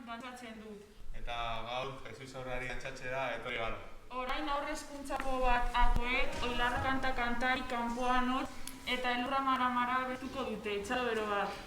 dantzatzen dut. Eta gaur Jesus aurrari dantzatzera etorri gara. Orain aurre hezkuntzako bat akoet, oilarra kanta kantari kanpoan hor, eta elurra mara betuko dute, txalo bero bat.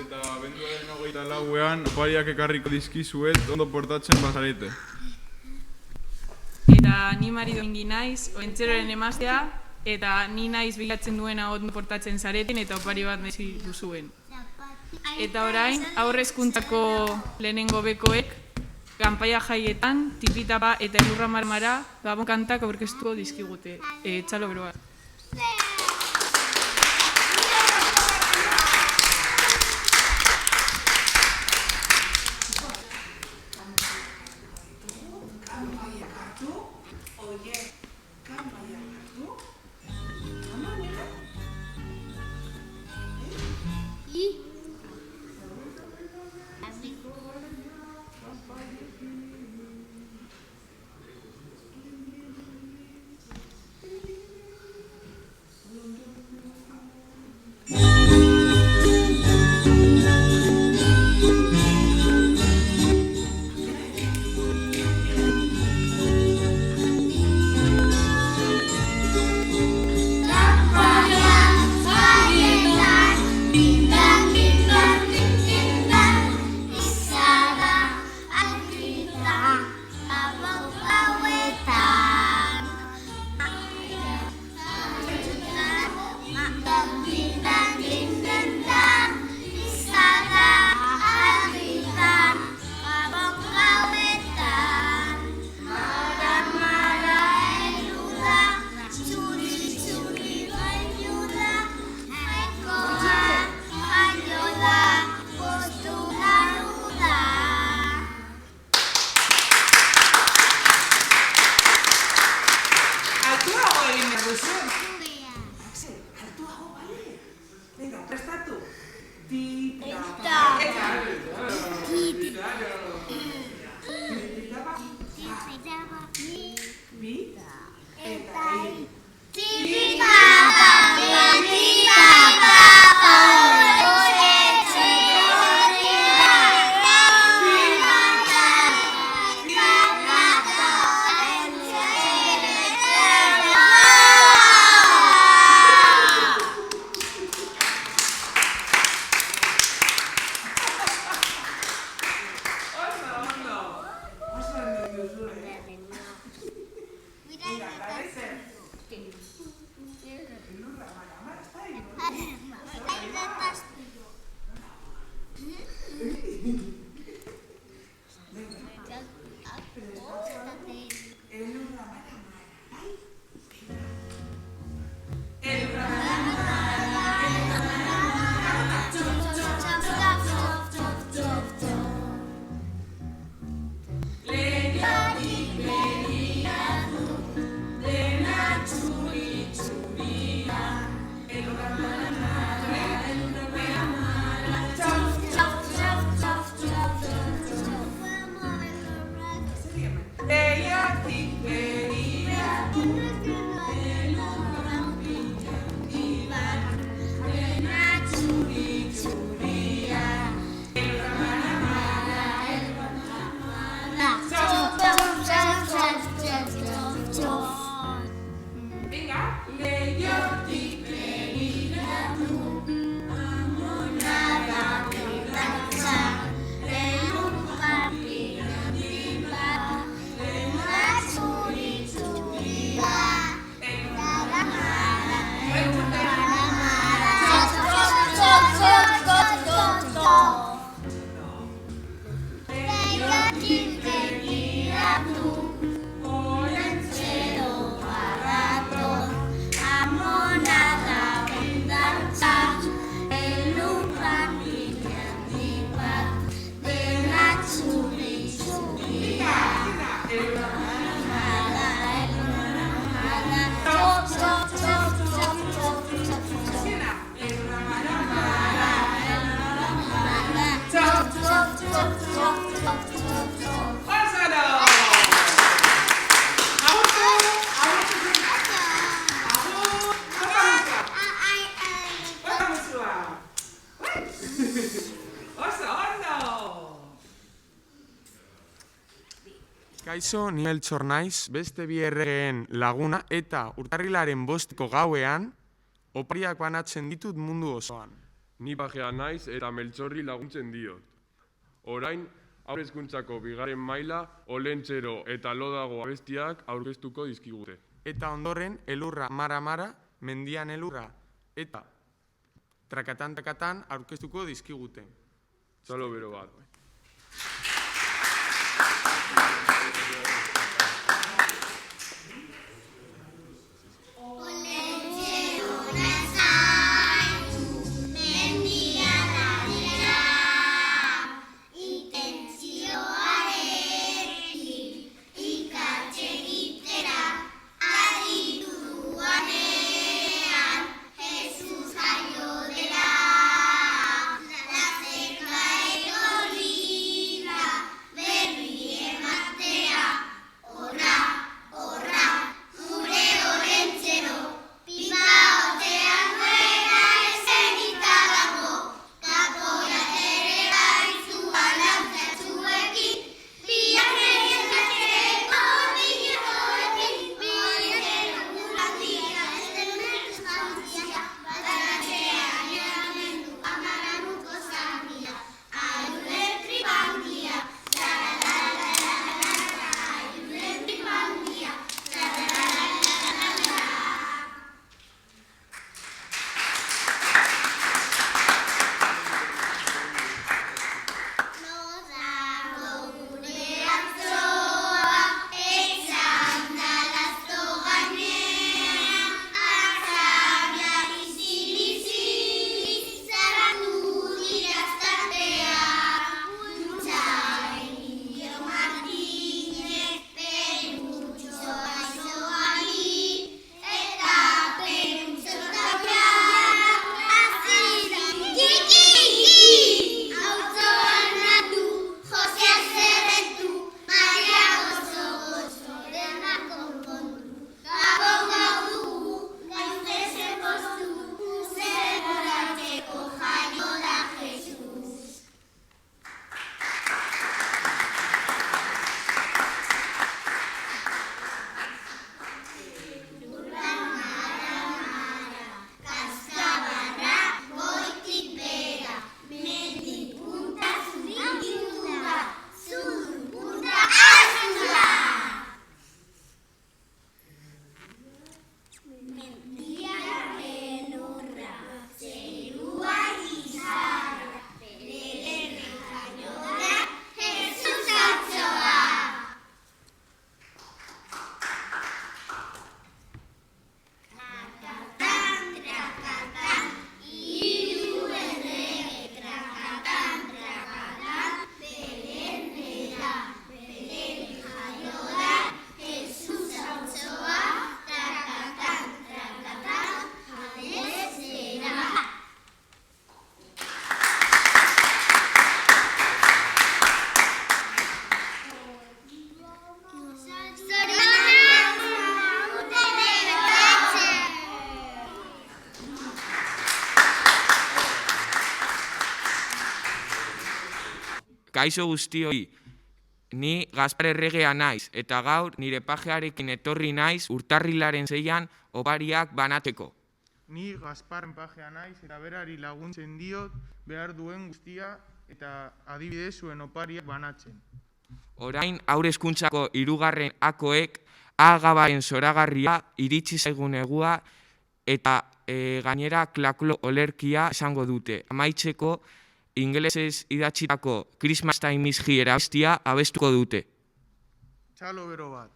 Eta abenduaren 24an opariak ekarriko dizkizuet ondo portatzen bazarete. Eta ni Mari Domingi naiz, Oentzeroren emaztea, eta ni naiz bilatzen duena ondo portatzen zareten eta opari bat mezi duzuen. Eta orain, aurre hezkuntzako lehenengo bekoek, kanpaia jaietan, tipitapa eta elurra marmara gabon kantak aurkeztuko dizkigute. Txalo beroa. Oye, kanpaia hartu, Kaixo, ni Meltxor naiz, beste bi erregeen laguna eta urtarrilaren 5ko gauean opariak banatzen ditut mundu osoan. Ni pajea naiz eta Meltxorri laguntzen diot. Orain, haur hezkuntzako 2. maila, Olentzero eta Lodago abestiak aurkeztuko dizkigute. Eta ondoren, elurra mara-mara, mendian elurra eta trakatan-trakatan aurkeztuko dizkigute. Txalo bero bat. Jesus jaio dela, la zeka erori Kaixo guztioi, ni Gaspar Erregea naiz, eta gaur nire pajearekin etorri naiz urtarrilaren 6an opariak banateko. Ni Gaspar pajea naiz eta berari laguntzen diot behar duen guztia eta adibidez zuen opariak banatzen. Orain haur hezkuntzako 3. akoek agabaren zoragarria iritsi zaigun egua eta gainera klaklo olerkia esango dute. Amaitzeko ingelesez idatzitako Christmas Time is Here abestia abestuko dute. Txalo bero bat.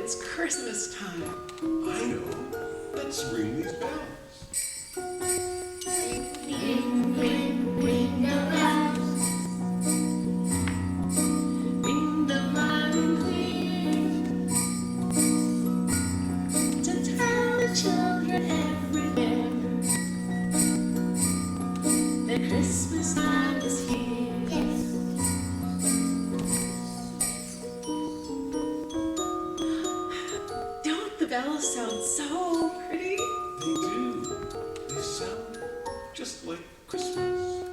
it's Christmas time. I know. Let's ring these bells. Ring, ring, ring the bells. Ring them loud and clear. To tell the children everywhere that Christmas time is here. Yes. Don't the bells sound so pretty? They do. They sound just like Christmas.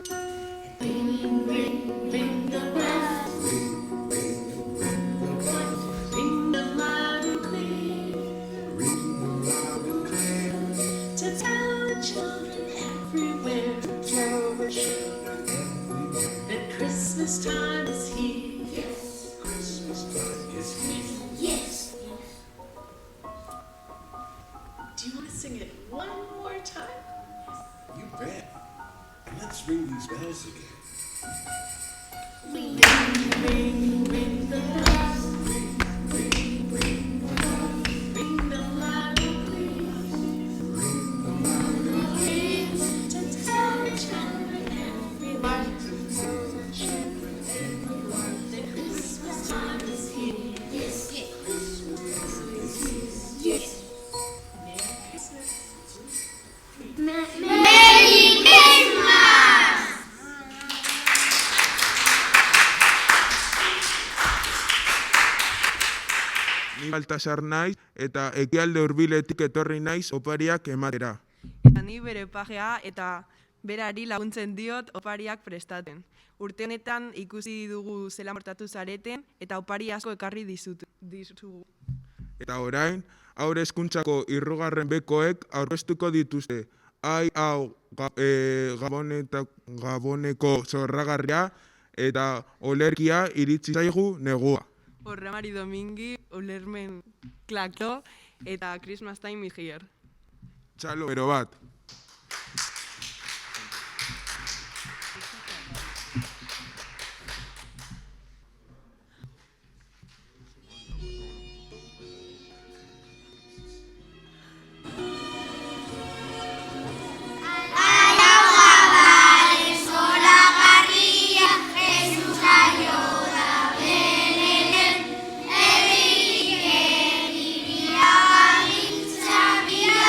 Ring, ring, ring the bells. Ring, ring, ring the bells. Ring them loud and clear. Ring them loud and clear. To tell the children everywhere Tell the children everywhere. that Christmas time is here. Yes, Christmas time is here. Yes. Do you want to sing it one more time? You bet. Let's ring these bells again. Ring, ring, ring the bells. Ring, ring, ring the bells. Ring them loud and clear. Ring them loud and clear. To tell the children everywhere that Christmas time is here. Yes. Yes. Merry Christmas. Merry Christmas! Ni Baltasar naiz eta ekialde hurbiletik etorri naiz opariak ematera. Eta ni bere pajea eta berari laguntzen diot opariak prestaten. Urte honetan ikusi dugu zelan portatu zareten eta opari asko ekarri dizugu. Eta orain, haur hezkuntzako hirugarren bekoek aurkeztuko dituzte. Ai hau Gaboneko zorragarria eta olerkia iritsi zaigu negua. Horramari Domingi, Ulermen Klaklo eta Christmas Time is here. Txalo bero bat. Sabia,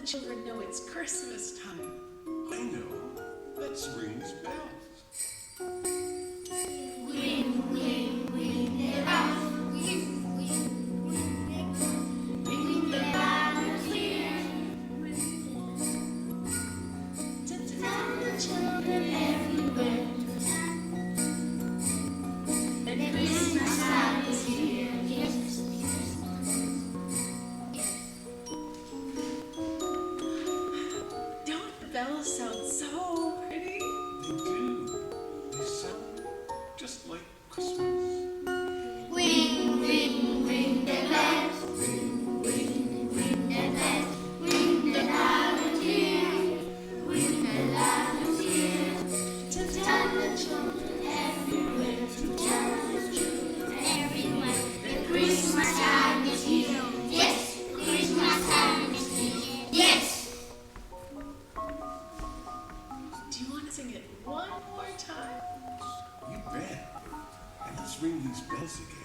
children know it's Christmas time. I know. Let's ring these bells. Don't the bells sound so pretty? They do. They sound just like Christmas. Do you want to sing it one more time? You bet. And let's ring these bells again.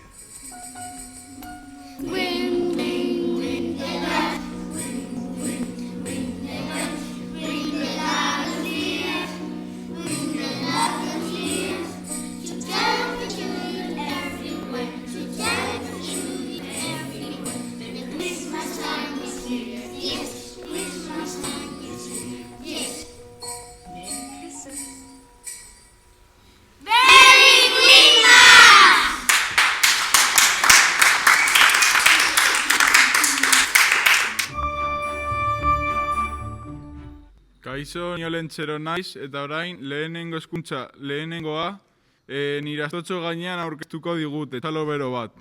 Merry Christmas. Kaixo, ni Olentzero naiz, eta orain lehenengo hezkuntza lehenengoa nire astotxo gainean aurkeztuko digute, txalo bero bat.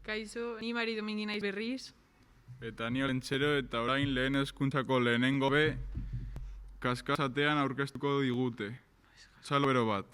Kaixo, ni Mari Domingi naiz berriz. Eta ni Olentzero, eta orain lehen hezkuntzako lehenengo be kaskasatean aurkeztuko digute. Txalo bero bat.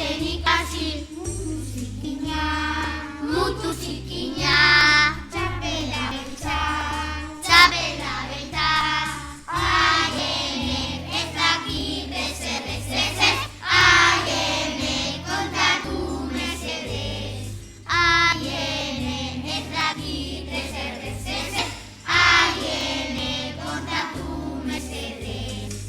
naizen ikasi. Mutu zikina, txapela beltza, haienek ez dakit ezer ez, haienek kontatu mesedez. Haienek ez dakit ezer ez, haienek kontatu mesedez.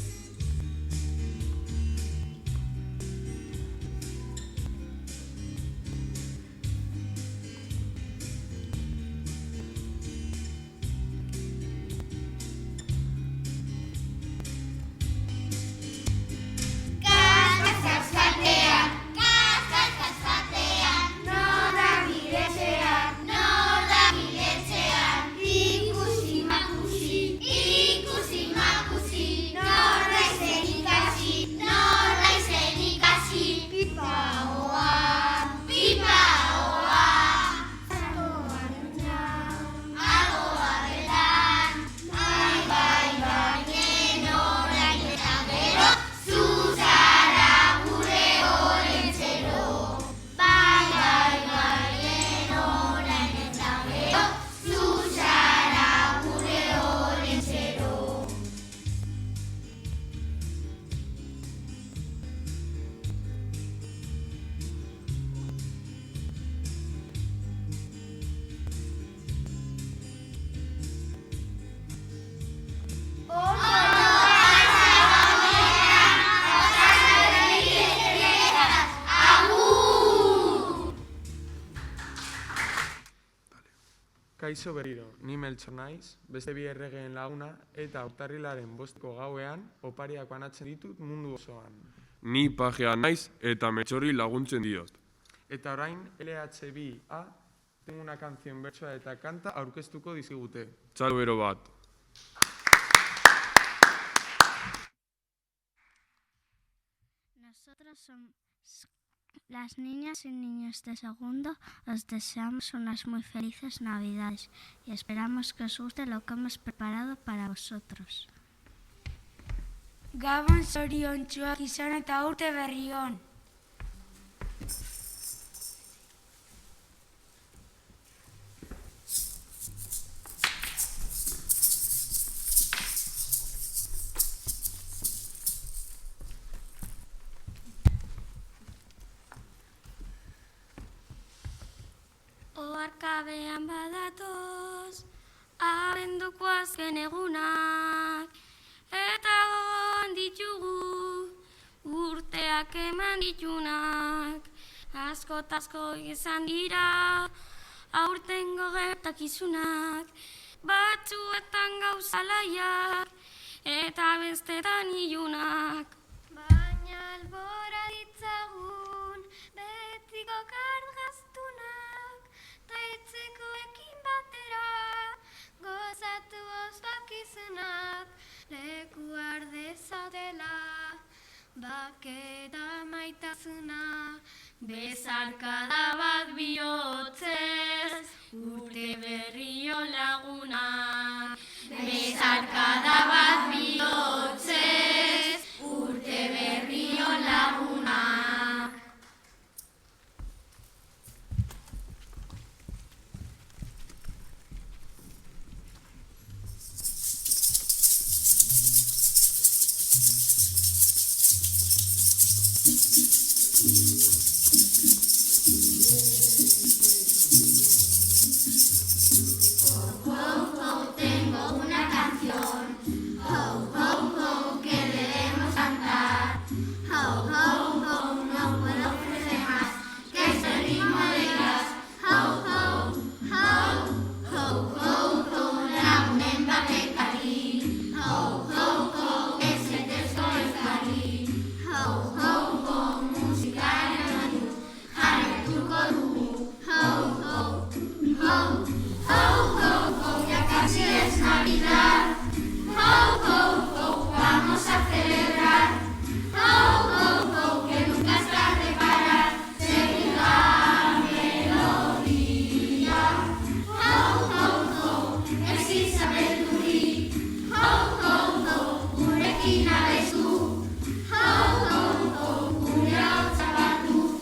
Kaixo berriro, ni Meltxor naiz, beste bi erregeen laguna eta urtarrilaren 5ko gauean opariak banatzen ditut mundu osoan. Ni pajea naiz eta Meltxorri laguntzen diot. Eta orain LH2A tengo una canción bertsoa eta kanta aurkeztuko dizigute. Txalo bero bat. Nosotros somos las niñas y niños de segundo. Os deseamos unas muy felices Navidades y esperamos que os guste lo que hemos preparado para vosotros. Gabon zoriontsuak izan eta urte berri on. Oharkabean badatoz, abenduko azken egunak, eta gogoan ditugu, urteak eman ditunak. Asko izan dira, aurtengo gertakizunak, batzuetan gauza laiak, eta bestetan ilunak. Baina albora ditzagun, betiko kargaztunak, taitzekoekin batera, gozatu ospakizunak, leku ardezatela, baketa maitasuna, bezarkada bat bihotzez, urte berrio laguna. Bezarkada bat bihotzez, urte berrio laguna. Tengo una canción, ho, ho, ho, que debemos cantar. Ho, ho, ho, no puedo ofrecer más que este ritmo de jazz. Ho, ho, ho, ho, ho, ho, lagunen batek ari. Ho, ho, ho, ez etezko ezkari. Ho, ho, ho, musikaren doinu jarretuko dugu. Ho, ho, ho, ho, ho, ho, ya casi es Navidad. Ho, ho, ho, vamos a celebrar. Ho, ho, ho, que nunca es tarde para seguir la melodía. Ho, ho, ho, es Isabel Duri. Ho, ho, ho, gurekin abestu. Ho, ho, ho, gure hotza batu.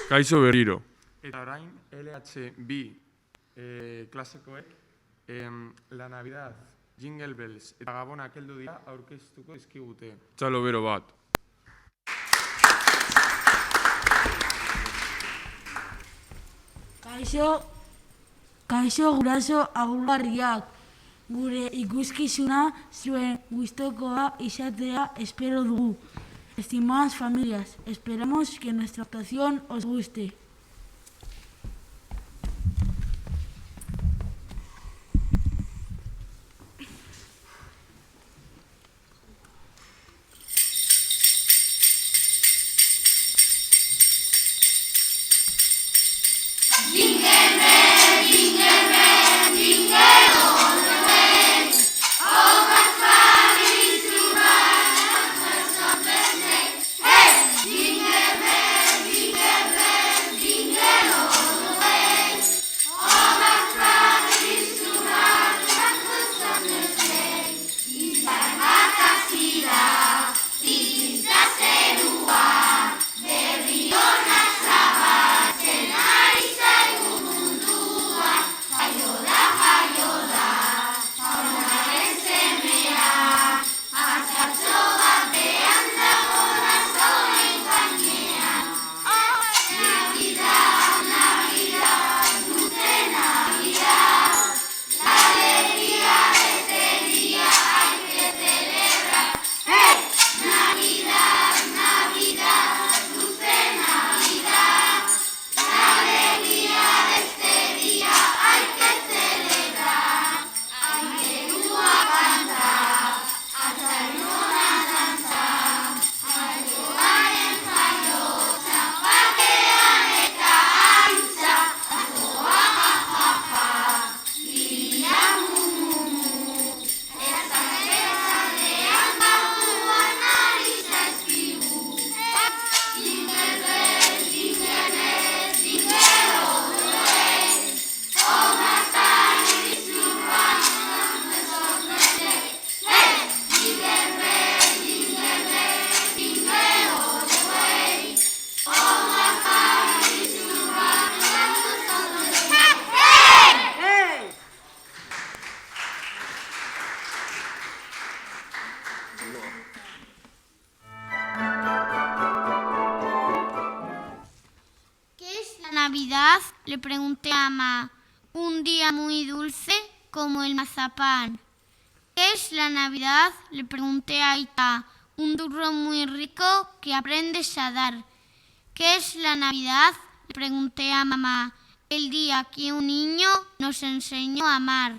Kaixo berriro. Eta orain, LH2 klasekoek La Navidad, Jingle Bells eta Gabonak heldu dira aurkeztuko dizkigute. Txalo bero bat. Kaixo guraso agurgarriak, gure ikuskizuna zuen gustokoa izatea espero dugu. Estimadas familias, esperamos que nuestra actuación os guste. Navidad? Le pregunté a mamá. Un día muy dulce como el mazapán. ¿Qué es la Navidad? Le pregunté a Aita. Un turrón muy rico que aprendes a dar. ¿Qué es la Navidad? Le pregunté a mamá. El día que un niño nos enseñó a amar.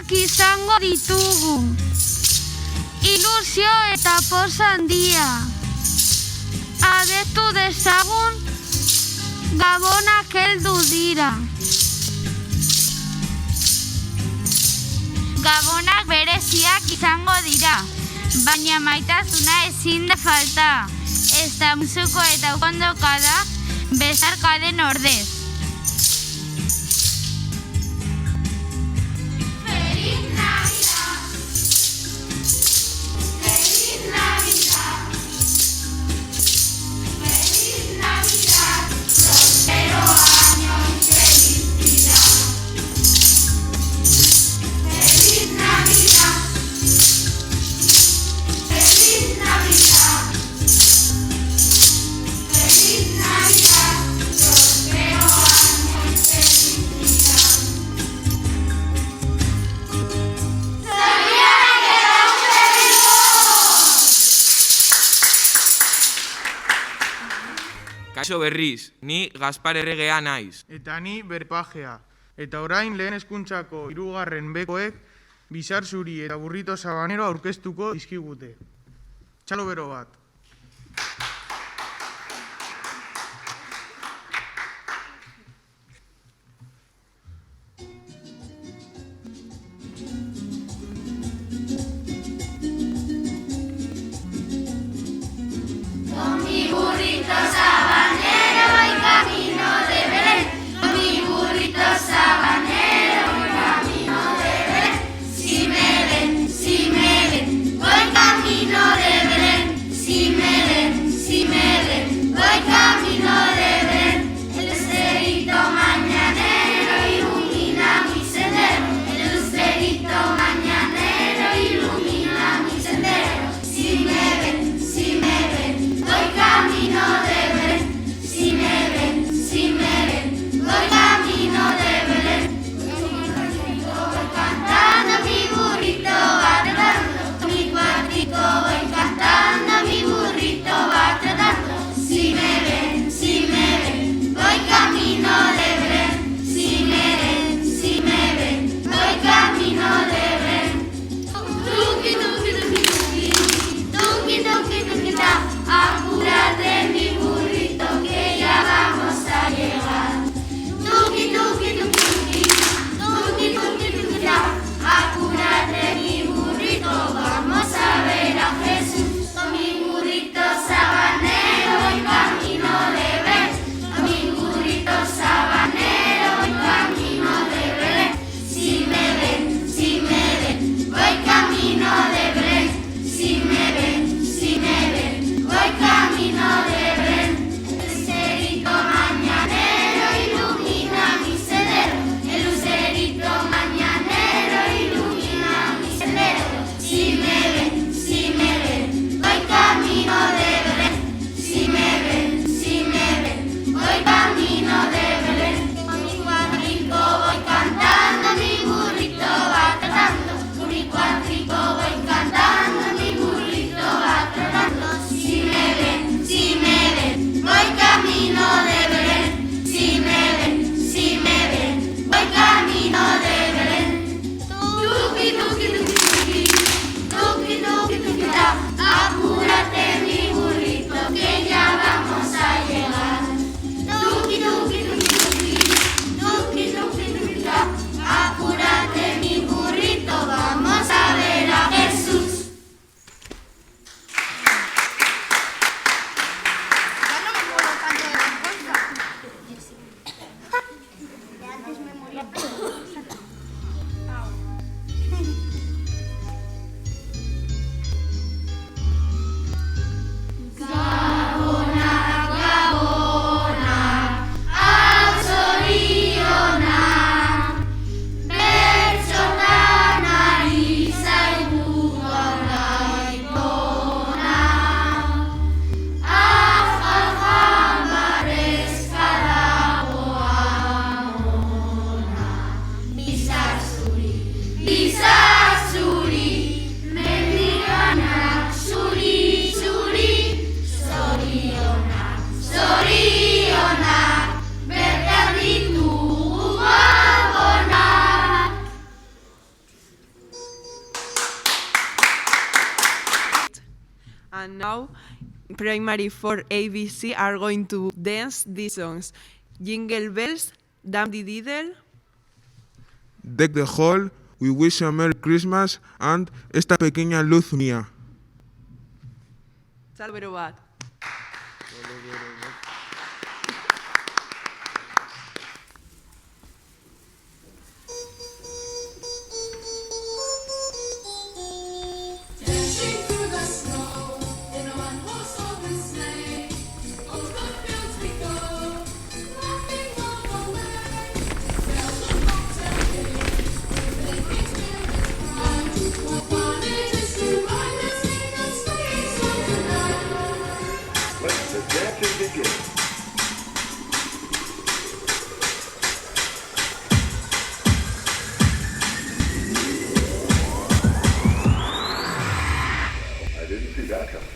bereziak izango ditugu. Ilusio eta poz handia. Adetu dezagun, gabonak heldu dira. Gabonak bereziak izango dira, baina maitasuna ezin da falta. Ez da musuko eta ukondoka da, bezarkaden ordez. Kaixo berriz, ni Gaspar Erregea naiz. Eta ni Berpajea. Eta orain lehen hezkuntzako 3. bekoek Bizar Zuri eta Burrito Sabanero aurkeztuko dizkigute. Txalo bero bat. Con mi burrito sabanero voy camino de Belén. Con mi burrito sabanero voy camino de Belén. Si me ven, voy camino de Belén. Si me ven, voy camino de Belén. El lucerito mañanero ilumina mi sendero. El lucerito mañanero ilumina mi sendero. Si me ven, voy camino de Belén. Si me ven, voy camino de Belén. Voy cantando, mi burrito va tratando. Mi cuartico voy cantando, mi burrito va tratando. Si me ven, voy camino de Belén. Si me ven, voy camino de Belén. Tuki, tuki, tuki, tuki, tuki, tuki, tuki, ta. Apúrate mi burrito que ya vamos a llegar. Tuki, tuki, tuki, tuki, tuki, tuki, tuki, ta. Apúrate mi burrito, vamos a ver a Jesús. Con mi burrito sabanero voy camino de Belén. Con mi burrito sabanero voy camino de Belén. Si me ven, voy camino de Belén. Si me ven, voy camino de Belén. El lucerito mañanero ilumina mi sendero. El lucerito mañanero ilumina mi sendero. Si me ven, voy camino de Belén. Si me ven, voy camino de Belén. Con mi cuartico voy cantando, mi burrito va tratando. Con mi cuartico voy cantando, mi burrito va tratando. Si me ven, voy camino de Belén. Si me ven, voy camino de Belén. Tuki, tuki, tuki, tuki, tuki, tuki, tuki, ta. Apúrate mi burrito que ya vamos a llegar. Tuki, tuki, tuki, tuki, tuki, tuki, tuki, ta. Apúrate mi burrito, vamos a ver a Jesús. And now, primary 4 ABC are going to dance these songs. Jingle bells, Dandy Diddle, Deck the Hall, We Wish You a Merry Christmas, and Esta Pequeña Luz Mía. Salve Bat. I didn't see that coming.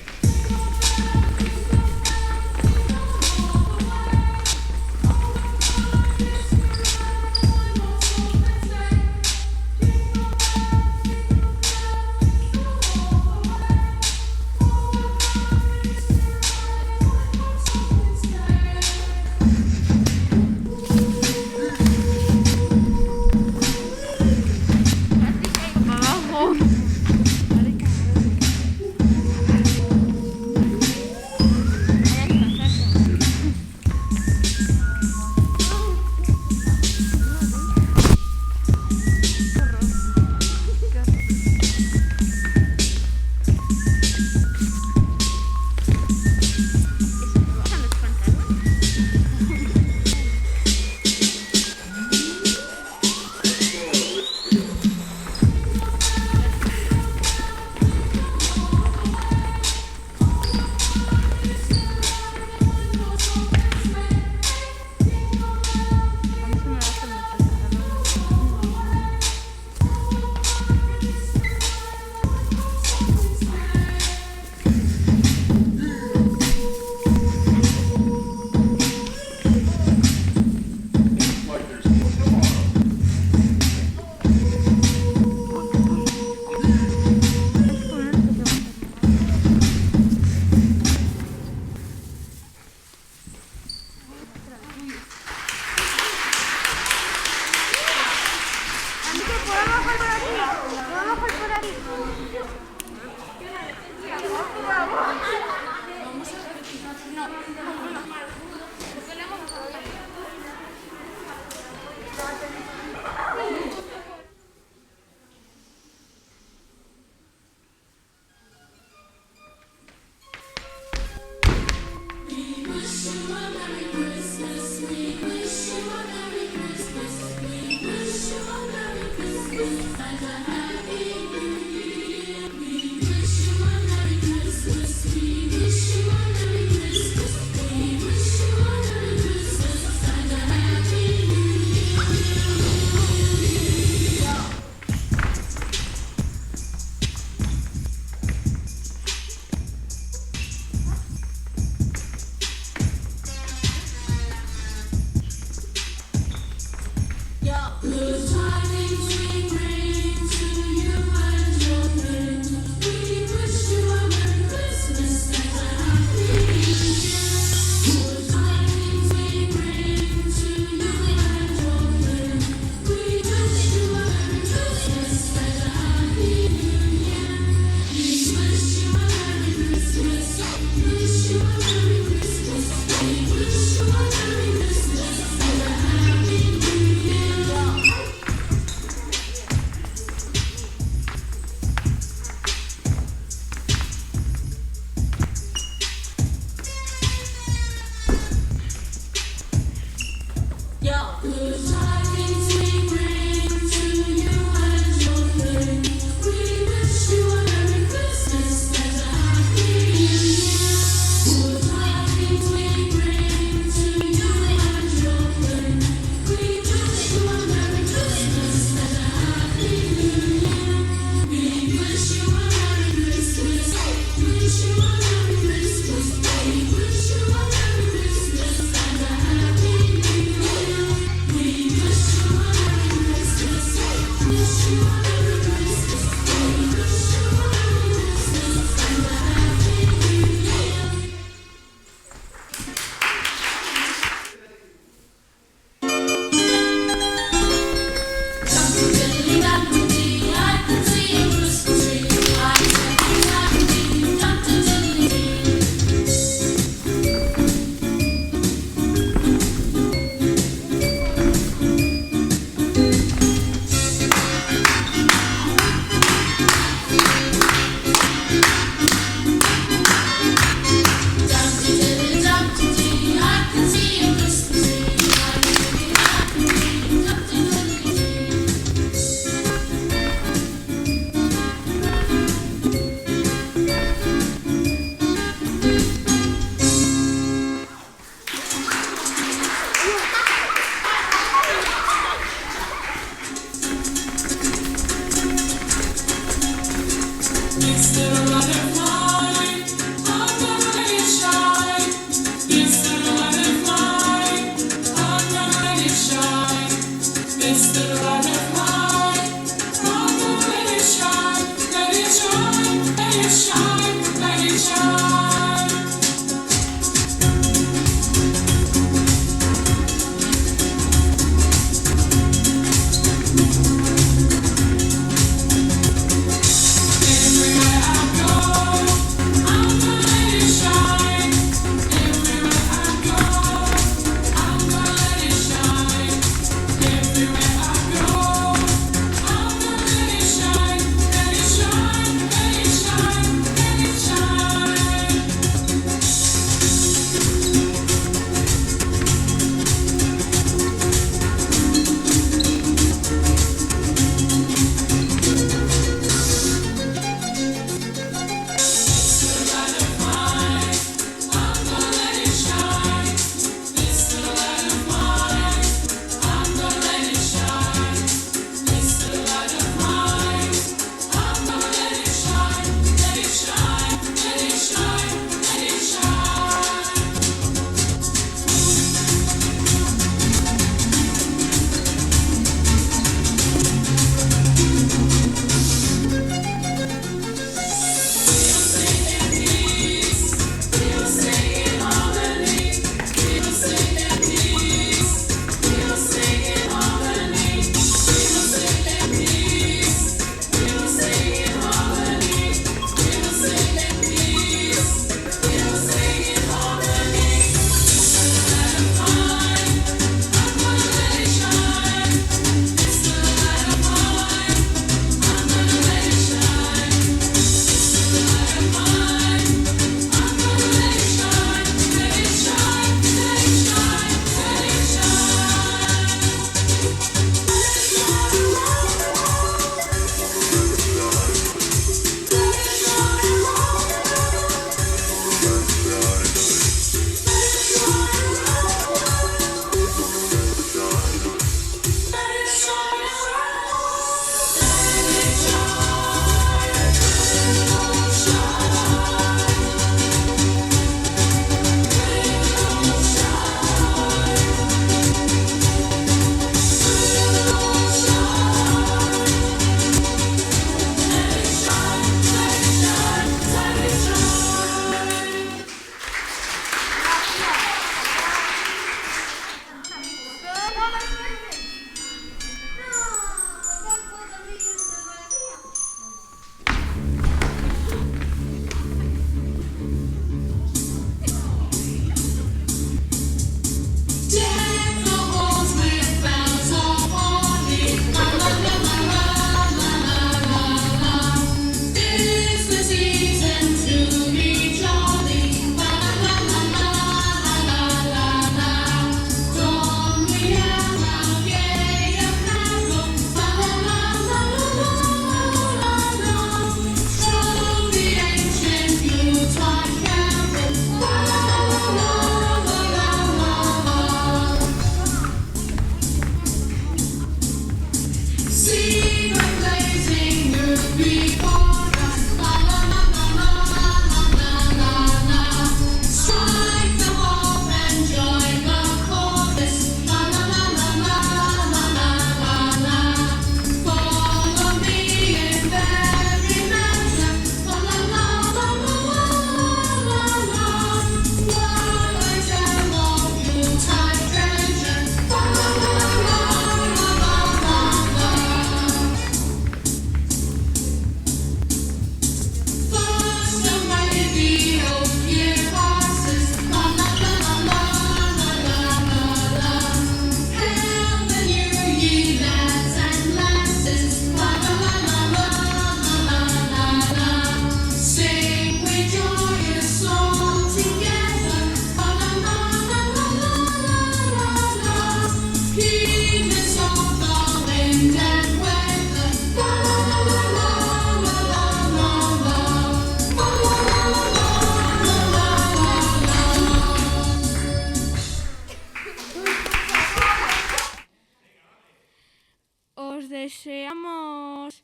deseamos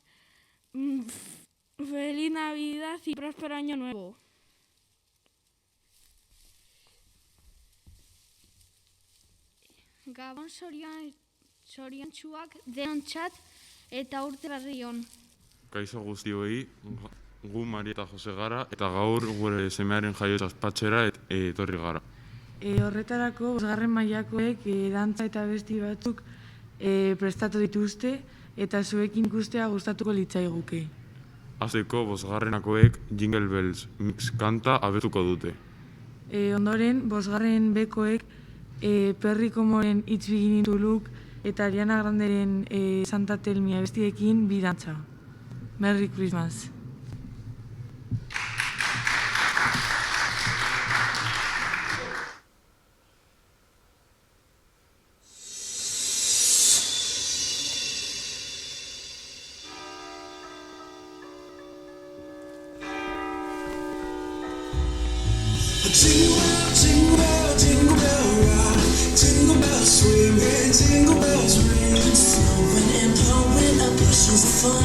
feliz Navidad y próspero año nuevo. Gabon Zoriontsuak denontzat eta urte berri on. Kaixo guztioi, gu Mari eta Jose gara, eta gaur gure semearen jaiotza ospatzera etorri gara. Horretarako, 5. mailakoek dantza eta abesti batzuk prestatu dituzte, eta zuekin ikustea gustatuko litzaiguke. Hasteko 5.akoek Jingle Bells mix kanta abetuko dute. Ondoren, 5. bekoek Perry Comoren It's Beginning to Look eta Ariana Granderen Santa Tell Me abestiekin bi dantza. Merry Christmas! Jingle bell, jingle bell, jingle bell rock. Jingle bells swing and jingle bells ring. Snowing and blowing up bushels of fun.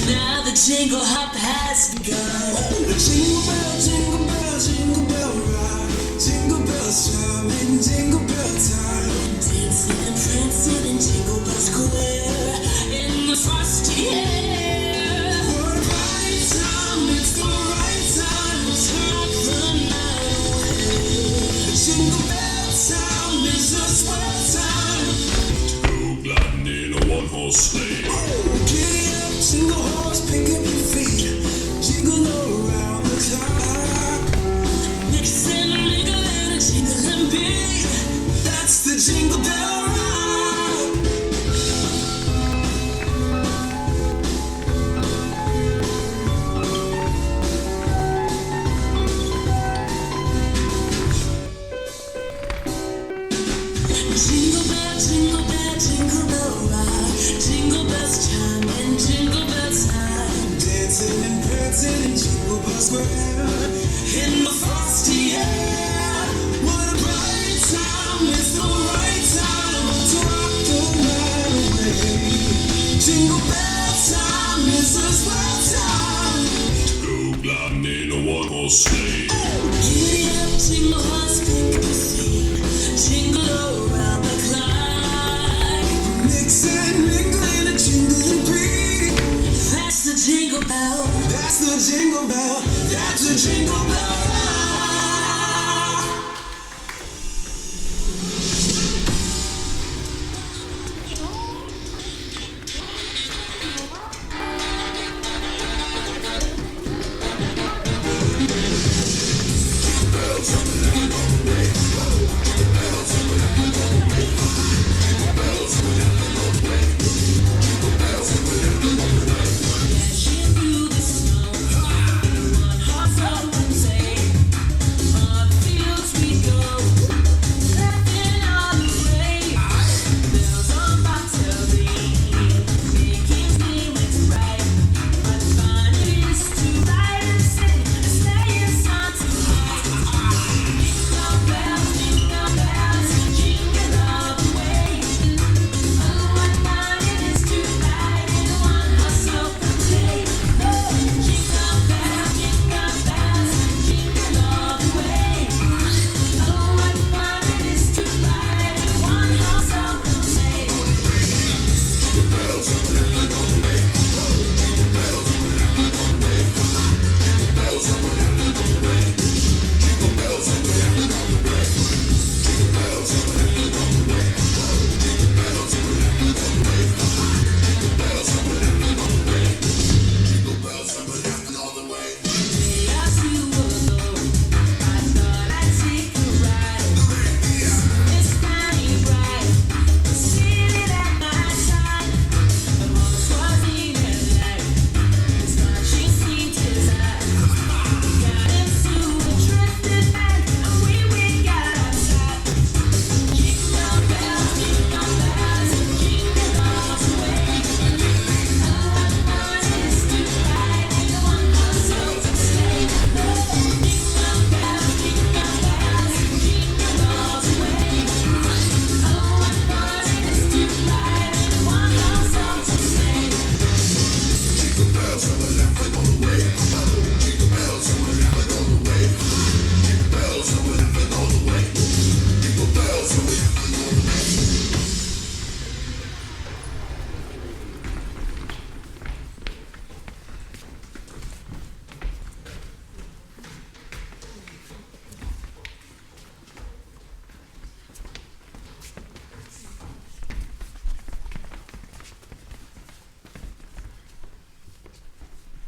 Now the jingle hop has begun. Jingle bell, jingle bell, jingle bell rock. Jingle bells chime in jingle bell time. Dancing and prancing in Jingle Bell Square. In the frosty air. What a bright time, it's the right time to rock the night away. Jingle bell time is a swell time to go gliding in a one-horse sleigh. Giddy up, jingle horse, pick up your feet. Jingle around the clock. Mix and mingle and a jingling beat. That's the Jingle Bell Rock. Jingle bell, jingle bell, jingle bell rock. Jingle bells chime and jingle bells time. Dancing and prancing in Jingle Bell Square. In the frosty air. What a bright time, it's the right time to rock the night away. Jingle bell time is a swell time to go gliding in a one-horse sleigh. Giddy up, jingle horse, pick up your seat. Jingle around the clock. Mix and mingle in a jingling beat. That's the Jingle Bell. That's the Jingle Bell. That's the Jingle Bell Rock. Dashing through the snow, one horse open sleigh.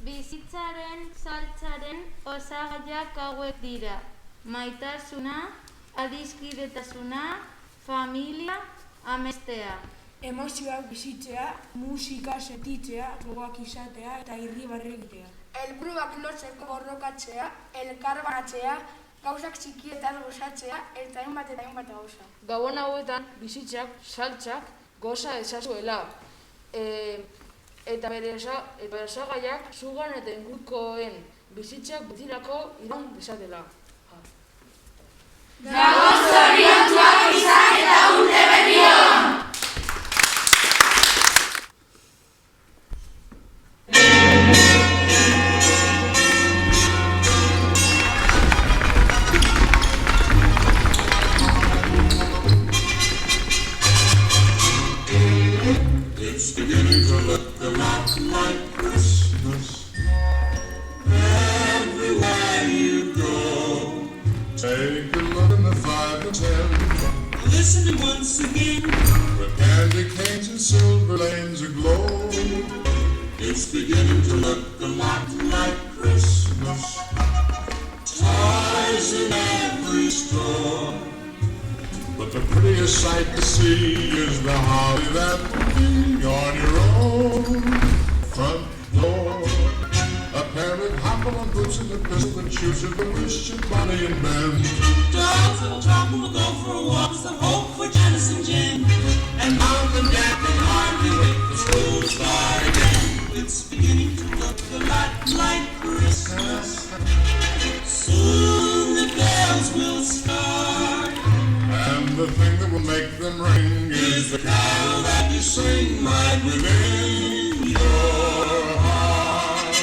Bizitzaren saltzaren osagaiak hauek dira: maitasuna, adiskidetasuna, familia, amestea. Emozioak bizitzea, musika sentitzea, gogoak izatea eta irribarre egitea. Helburuak lortzeko borrokatzea, elkarbanatzea, gauzak txikietan gozatzea eta hainbat gauza. Gabon hauetan bizitzak, saltzak, goza ezazuela. Eta bere osagaiak zugan eta ingurukoen bizitzak betirako iraun dezatela. Gabon zoriontsuak izan eta urte berri on! It's beginning to look a lot like Christmas everywhere you go. Take a look in the 5 and 10. Listen once again. With candy canes and silver lanes aglow. It's beginning to look a lot like Christmas. Toys in every store. But the prettiest sight to see is the holly that will be on your own front door. A pair of hop-along boots and a pistol and shoes are the wish of Bonnie and Ben. Dogs that'll talk and will go for a walk is the hope for Janice and Jen. And Mom and Dad can hardly wait for school to start again. It's beginning to look a lot like Christmas. Soon the bells will start. And the thing that will make them ring is the carol that you sing right within your heart.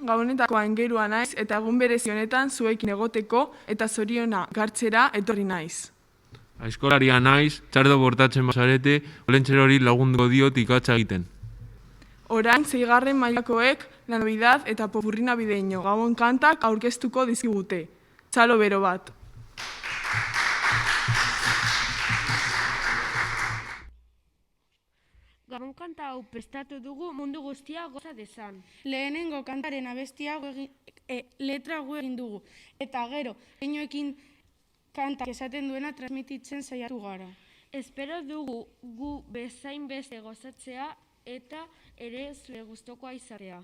Gabonetako aingerua naiz eta egun berezi honetan zuekin egoteko eta zoriona gartzera etorri naiz. Aizkolaria naiz, txardo bortatzen bazarete, olentzerori lagunduko diot ikatza egiten. Orain 6. mailakoek La Navidad eta popurri navideño Gabon kantak aurkeztuko dizkigute. Txalo bero bat. Gabon kanta hau prestatu dugu mundu guztia goza dezan. Lehenengo kantaren abestia letra gu egin dugu. Eta gero, keinoekin kantak esaten duena transmititzen saiatu gara. Espero dugu gu bezain beste gozatzea eta ere zure gustokoa izatea.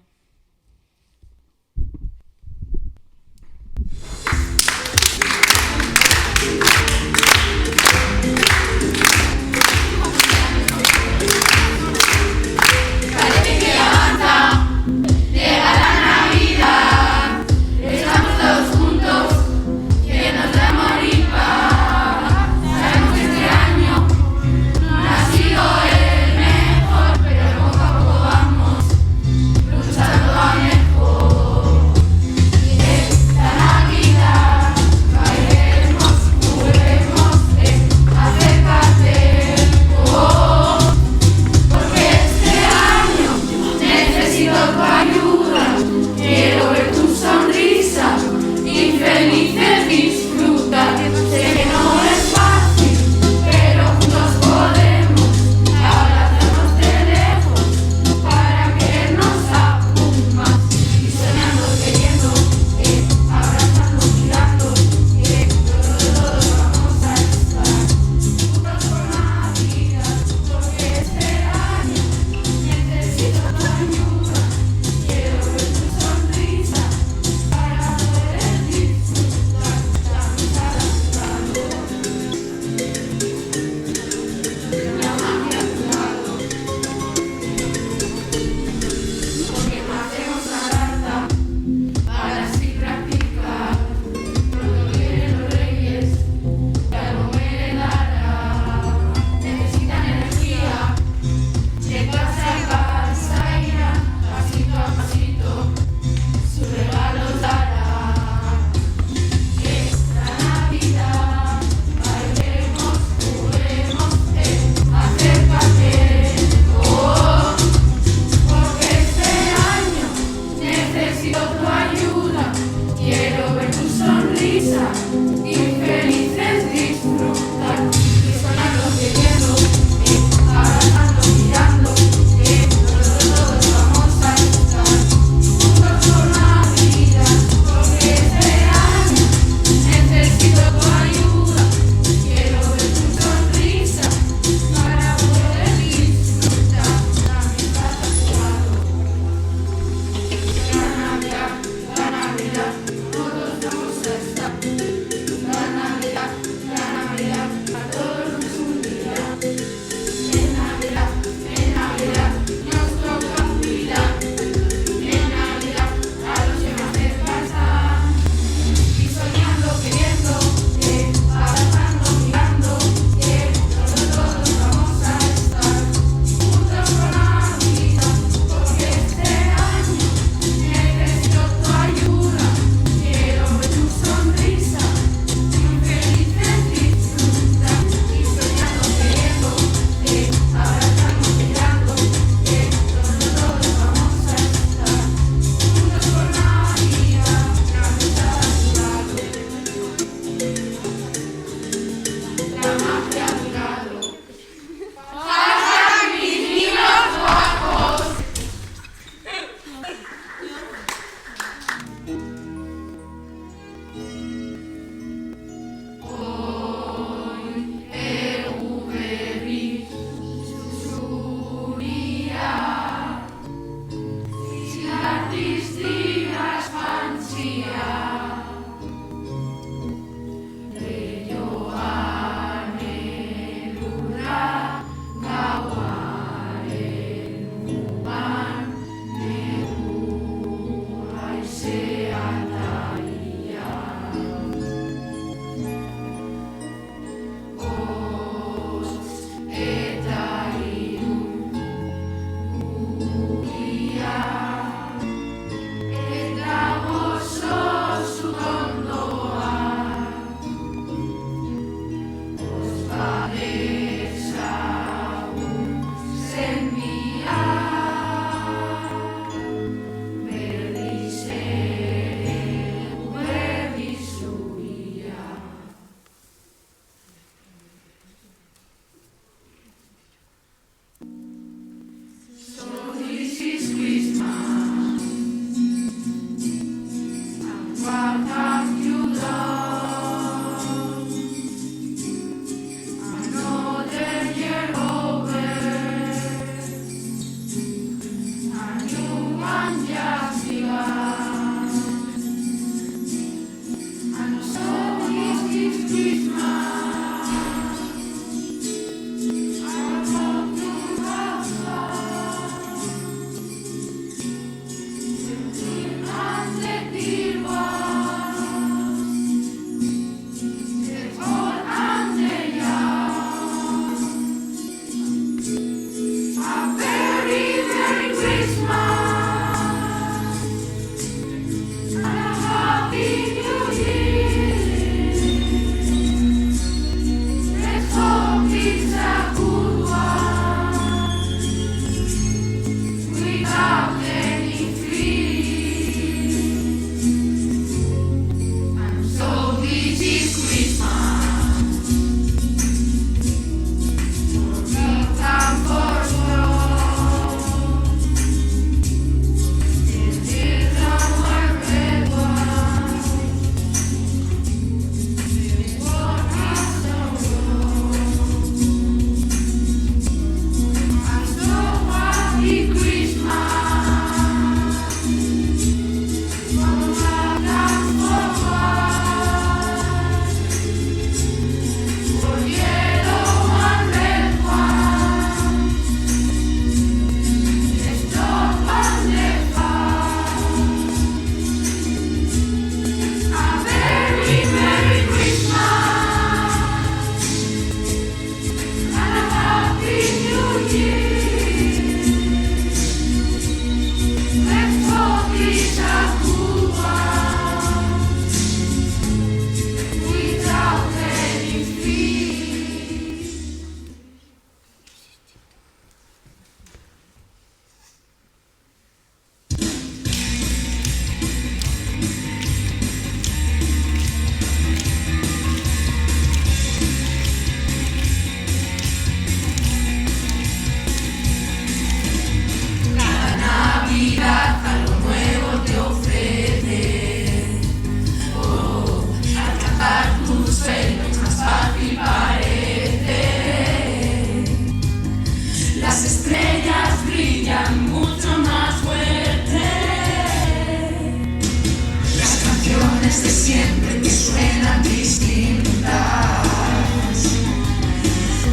repente suenan distintas.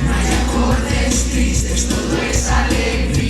No hay acordes tristes, todo es alegría.